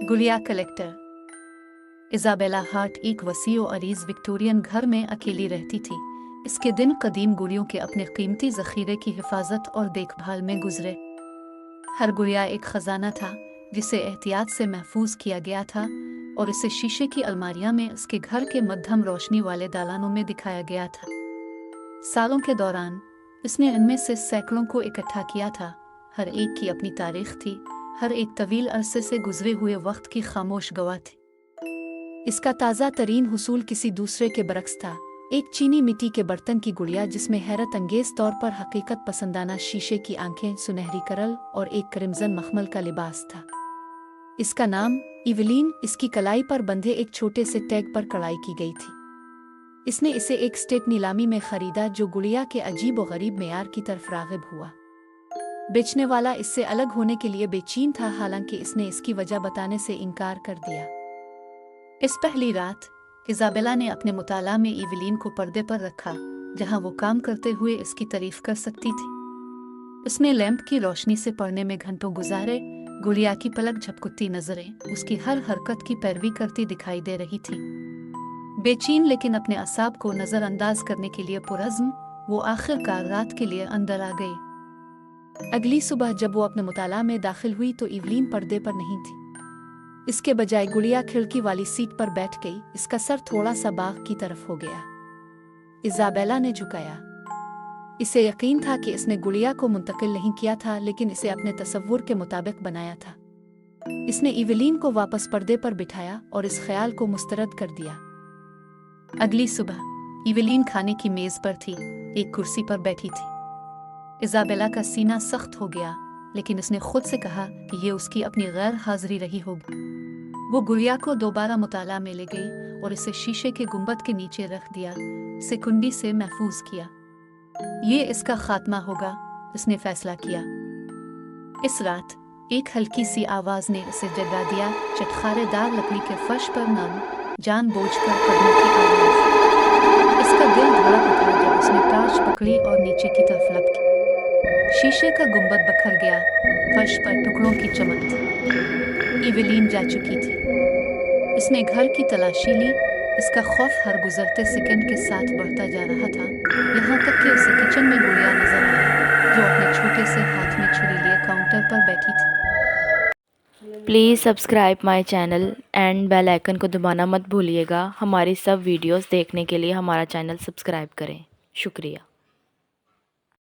गुड़िया collector. Isabella heart एक वसी और अरीज विक्टोरियन घर में अकेली रहती थी। इसके दिन कदीम गुड़ियों के अपने कीमती ज़ख़ीरे की हिफाजत और देखभाल में गुजरे। हर गुड़िया एक ख़जाना था जिसे एहतियात से महफूज किया गया था और इसे शीशे की अलमारियां में उसके घर के मध्यम रोशनी वाले दालानों में दिखाया गया था। सालों के दौरान इसने इनमें से सैकड़ों को इकट्ठा किया था। हर एक की अपनी तारीख थी, हर एक तवील अरसे से गुजरे हुए वक्त की खामोश गवाह थी। इसका ताज़ा तरीन हुसूल किसी दूसरे के बरक्स था। एक चीनी मिट्टी के बर्तन की गुड़िया जिसमें हैरत अंगेज तौर पर हकीकत पसंदाना शीशे की आंखें, सुनहरी करल और एक क्रिम्जन मखमल का लिबास था। इसका नाम इवलीन इसकी कलाई पर बंधे एक छोटे से टैग पर कढ़ाई की गई थी। इसने इसे एक स्टेट नीलामी में खरीदा जो गुड़िया के अजीब व गरीब मेयार की तरफ राग़िब हुआ। बेचने वाला इससे अलग होने के लिए बेचैन था, हालांकि इसने इसकी वजह बताने से इनकार कर दिया। इस पहली रात इज़ाबेला ने अपने मुताला में इवलीन को पर्दे पर रखा, जहां वो काम करते हुए इसकी तारीफ कर सकती थी। उसने लैंप की रोशनी से पढ़ने में घंटों गुजारे। गुड़िया की पलक झपकती नजरें उसकी हर हरकत की पैरवी करती दिखाई दे रही थी। बेचैन लेकिन अपने असाब को नजरअंदाज करने के लिए पुरज़्म, वो आखिरकार रात के लिए अंदर आ गई। अगली सुबह जब वो अपने मुताला में दाखिल हुई तो इवलीन पर्दे पर नहीं थी। इसके बजाय गुड़िया खिड़की वाली सीट पर बैठ गई। इसका सर थोड़ा सा बाग की तरफ हो गया। इज़ाबेला ने झुकाया। इसे यकीन था कि इसने गुड़िया को मुंतकिल नहीं किया था, लेकिन इसे अपने तसव्वुर के मुताबिक बनाया था। इसने इवलीन को वापस पर्दे पर बिठाया और इस ख्याल को मुस्तरद कर दिया। अगली सुबह इवलीन खाने की मेज पर थी, एक कुर्सी पर बैठी थी। इज़ाबेला का सीना सख्त हो गया, लेकिन उसने खुद से कहा कि ये उसकी अपनी गैर हाजिरी रही होगी। वो गुड़िया को दोबारा मुताला में ले गई और इसे शीशे के गुंबद के नीचे रख दिया, इसे कुंडी से महफूज किया। ये इसका खात्मा होगा, उसने फैसला किया। इस रात एक हल्की सी आवाज ने इसे जगा दिया, चटखारेदार लकड़ी के फर्श पर नम जानबूझकर कदमों की आवाज। इसका दिल धड़क उठा जब उसने टार्च पकड़ी और नीचे की तरफ लपकी। शीशे का गुंबद बखर गया, फर्श पर टुकड़ों की चमक थी। इवलीन जा चुकी थी। इसने घर की तलाशी ली। इसका खौफ हर गुजरते सेकंड के साथ बढ़ता जा रहा था, यहाँ तक कि उसे किचन में गुड़िया नजर आई, जो अपने छोटे से हाथ में छुरी लिए काउंटर पर बैठी थी। Please subscribe my channel and bell icon को दबाना मत भूलिएगा। हमारी सब वीडियोस देखने के लिए हमारा चैनल सब्सक्राइब करें। शुक्रिया।